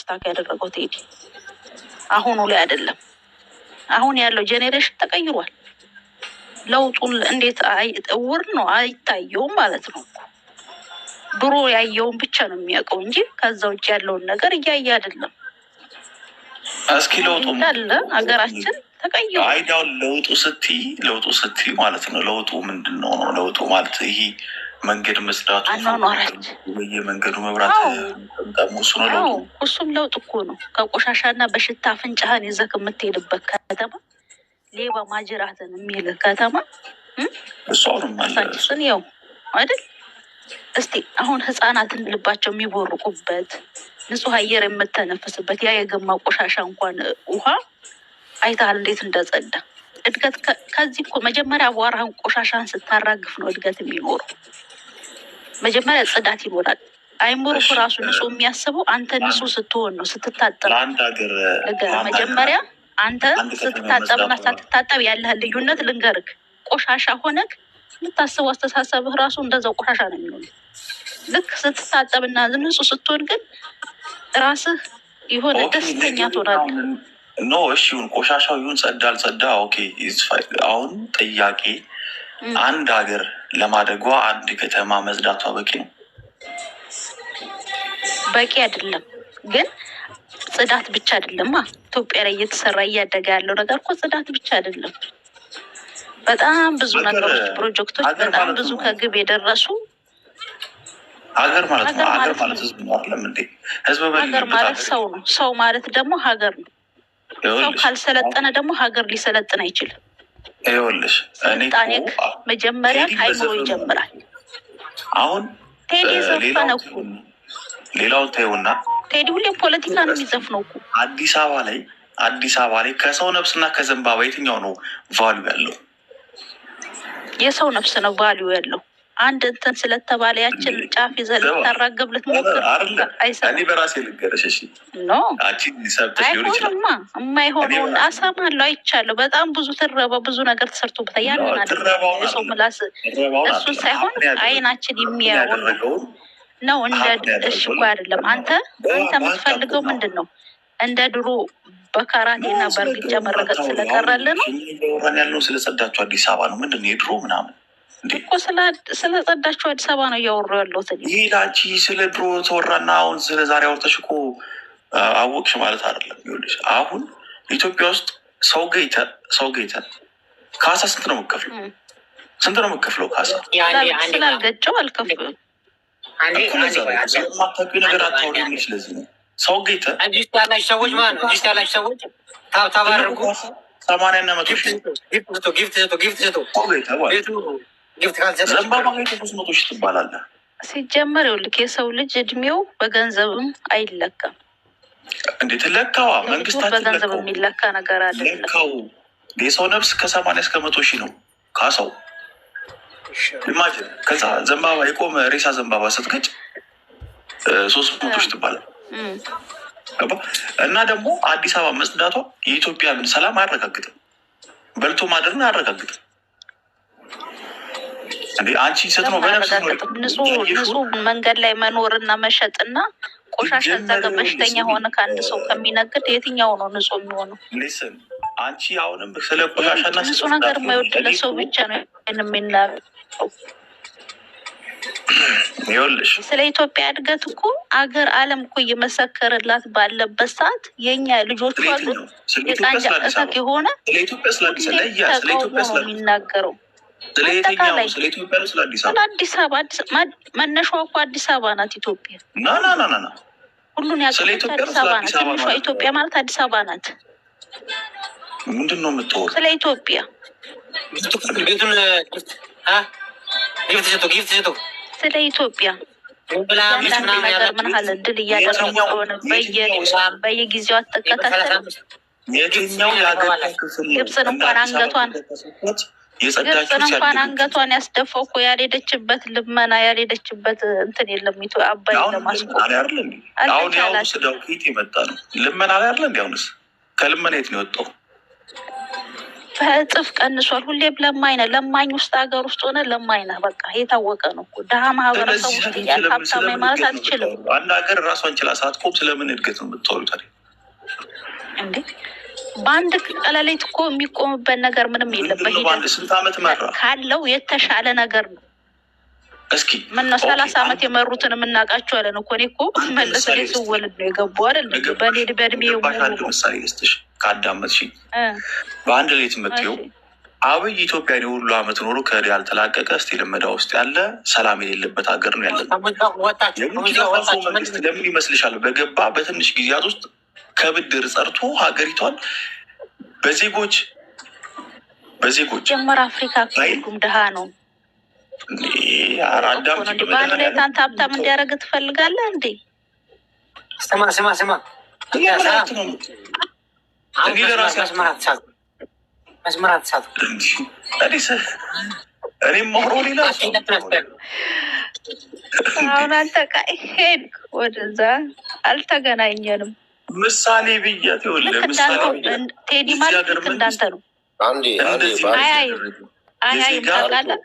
ስታክ ያደረገው ቴዲ አሁኑ ላይ አይደለም። አሁን ያለው ጄኔሬሽን ተቀይሯል። ለውጡን እንዴት እውር ነው አይታየውም ማለት ነው። ድሮ ያየውን ብቻ ነው የሚያውቀው እንጂ ከዛ ውጭ ያለውን ነገር እያየ አይደለም። እስኪ ለውጡ እንዳለ ሀገራችን ተቀይሯል። አይዳው ለውጡ ስትይ ማለት ነው። ለውጡ ምንድን ነው? ለውጡ ማለት ይሄ መንገድ መስዳቱ የመንገዱ መብራት ጠሙሱ ነው ለውጡ። እሱም ለውጥ እኮ ነው። ከቆሻሻና በሽታ አፍንጫህን ይዘህ የምትሄድበት ከተማ፣ ሌባ ማጅራትን የሚል ከተማ ሳችስን ያው አይደል? እስቲ አሁን ህፃናትን ልባቸው የሚቦርቁበት ንጹህ አየር የምተነፍስበት ያ የገማ ቆሻሻ እንኳን ውሃ አይተሃል እንዴት እንደጸዳ። እድገት ከዚህ እኮ መጀመሪያ አቧራህን ቆሻሻን ስታራግፍ ነው እድገት የሚኖረው። መጀመሪያ ጽዳት ይኖራል። አይምሮ ራሱ ንጹህ የሚያስበው አንተ ንጹህ ስትሆን ነው። ስትታጠብ መጀመሪያ አንተ ስትታጠብና ሳትታጠብ ያለህን ልዩነት ልንገርህ። ቆሻሻ ሆነህ የምታስበው አስተሳሰብህ ራሱ እንደዛው ቆሻሻ ነው የሚሆነው። ልክ ስትታጠብና ንጹህ ስትሆን ግን ራስህ የሆነ ደስተኛ ትሆናለህ። ኖ እሺ ይሁን ቆሻሻው ይሁን ጸዳ አልጸዳ ኦኬ። አሁን ጥያቄ አንድ ሀገር ለማደጓ አንድ ከተማ መጽዳቷ በቂ ነው? በቂ አይደለም። ግን ጽዳት ብቻ አይደለማ ኢትዮጵያ ላይ እየተሰራ እያደገ ያለው ነገር እኮ ጽዳት ብቻ አይደለም። በጣም ብዙ ነገሮች ፕሮጀክቶች በጣም ብዙ ከግብ የደረሱ ሀገር ማለት ነው። ሀገር ማለት ህዝብ ነው አይደለም እንዴ? ህዝብ ሀገር ማለት ሰው ነው። ሰው ማለት ደግሞ ሀገር ነው። ሰው ካልሰለጠነ ደግሞ ሀገር ሊሰለጥን አይችልም። ይኸውልሽ ስልጣኔ መጀመሪያ ከአይምሮ ይጀምራል። አሁን ቴዲ ዘፈነ እኮ ሌላውን ተይውና ቴዲ ሁሌም ፖለቲካ ነው የሚዘፍነው እኮ። አዲስ አበባ ላይ ከሰው ነፍስና ከዘንባባ የትኛው ነው ቫልዩ ያለው? የሰው ነፍስ ነው ቫልዩ ያለው። አንድ እንትን ስለተባለ ያችን ጫፍ ይዘህ ልታራገብ ልትሞክር አይሰራም። እኔ በራሴ ልንገርሽ እሺ። ኖ አይሆንማ። የማይሆነውን አሳማለሁ አይቻለሁ። በጣም ብዙ ትረባ ብዙ ነገር ተሰርቶበታል። ያንን የሰው ምላስ እሱን ሳይሆን አይናችን የሚያውን ነው። እንደ እሺ እኮ አይደለም። አንተ የምትፈልገው ምንድን ነው? እንደ ድሮ በካራቴና በእርግጫ መረገጥ ስለቀረልን ነው ያልነው። ስለጸዳችሁ አዲስ አበባ ነው ምንድን ነው የድሮ ምናምን እኮ ስለጸዳችሁ አዲስ አበባ ነው እያወሩ ያለሁት። ይህ ላንቺ ስለ ድሮ ተወራና አሁን ስለ ዛሬ አውርተሽ እኮ አወቅሽ ማለት አይደለም። ይኸውልሽ አሁን ኢትዮጵያ ውስጥ ሰው ገይተን ካሳ ስንት ነው የምከፍለው? ስንት ነው የምከፍለው ካሳ? ስላልገጨው አልከፍልም። ማታውቂው ነገር አታውሪ። ስለዚህ ነው ሰው ገይተን ያላችሁ ሰዎች ማለት ነው። ያላችሁ ሰዎች ታባርጉ 80 እና 100 ሺህ ጊፍት ዘንባባ ሶስት መቶ ሺህ ትባላለህ። ሲጀመር ይኸውልህ የሰው ልጅ እድሜው በገንዘብም አይለካም። እንዴት ለካዋ? መንግስታችን በገንዘብ የሚለካ ነገር አለ። ለካው የሰው ነፍስ ከ80 እስከ 100 ሺህ ነው ካሳው። ኢማጂን ከዛ ዘንባባ የቆመ ሬሳ ዘንባባ ስትገጭ 300 ሺህ ትባላለህ። እና ደግሞ አዲስ አበባ መጽዳቷ የኢትዮጵያን ሰላም አያረጋግጥም፣ በልቶ ማደርን አያረጋግጥም። እንዴ አንቺ ስትኖ በነፍስ ንጹህ መንገድ ላይ መኖርና መሸጥና ቆሻሻ ዘገ በሽተኛ ሆነ ከአንድ ሰው ከሚነግድ የትኛው ነው ንጹህ የሚሆነው? ሊስን አንቺ አሁንም ስለ ቆሻሻና ንጹህ ነገር የማይወድ ለሰው ብቻ ነው የሚናገረው። ይኸውልሽ ስለ ኢትዮጵያ እድገት እኮ አገር ዓለም እኮ እየመሰከረላት ባለበት ሰዓት የኛ ልጆቹ ግን የቃንጃ እሳት የሆነ የሚናገረው አጠቃላይ ስለ አዲስ አበባ መነሻዋ እኮ አዲስ አበባ ናት። ኢትዮጵያ ሁሉን ያውቃል። አዲስ አበባ ናት። ትንሿ ኢትዮጵያ ማለት አዲስ አበባ ናት። ምንድን ነው የምትወራው ስለ ኢትዮጵያ? ስለ ኢትዮጵያ ነገር ምን ያህል እድል እያደረጉ ሆነ በየጊዜው አትከታተል። ግብፅን እንኳን አንገቷን ያስደፋው እኮ ያልሄደችበት ልመና ያልሄደችበት እንትን የለም። አባይ ለማስቆም ልመና ላይ አይደለ እንዲ አሁንስ ከልመና የት ነው የወጣው? በእጥፍ ቀንሷል። ሁሌም ለማኝ ውስጥ ሀገር ውስጥ ሆነ ለማኝ ነህ። በቃ የታወቀ ነው። ድሀ ማህበረሰብ ውስጥ እያለ ሀብታም ማለት አትችልም። አንድ ሀገር ራሷን ችላ ሳትቆም ስለምን እድገት ነው የምታወሩት እንዴ? በአንድ ቀለሌት እኮ የሚቆምበት ነገር ምንም የለም። ስንት ዓመት መራ ካለው የተሻለ ነገር ነው። እስኪ ምነው 30 ዓመት የመሩትን የምናውቃቸው አለን እኮ። እኔ እኮ መለስ ላይ ስወልድ ነው የገቡ አይደል? በእድሜ ምሳሌ ልስጥሽ ካዳመጥሽኝ። በአንድ ሌት የምትይው አብይ ኢትዮጵያን የሁሉ ዓመት ኖሮ ከዕዳ ያልተላቀቀ እስቲ ልመዳ ውስጥ ያለ ሰላም የሌለበት ሀገር ነው ያለ። መንግስት ለምን ይመስልሻል በገባ በትንሽ ጊዜያት ውስጥ ከብድር ጸርቶ ሀገሪቷን በዜጎች ጀመር። አፍሪካ ሁሉም ድሀ ነው። በአንድ ላይ አንተ ሀብታም እንዲያደርግ ትፈልጋለህ እንዴ? ስማ መስመራት ሳት እኔም ማውሮ ሌላ አሁን አንተ ሄድክ ወደዛ አልተገናኘንም። ምሳሌ ብያት ይኸውልህ፣ ምሳሌ ቴዲ ማለት እንዳንተ ነው። አንዴ አያይም ታውቃለህ።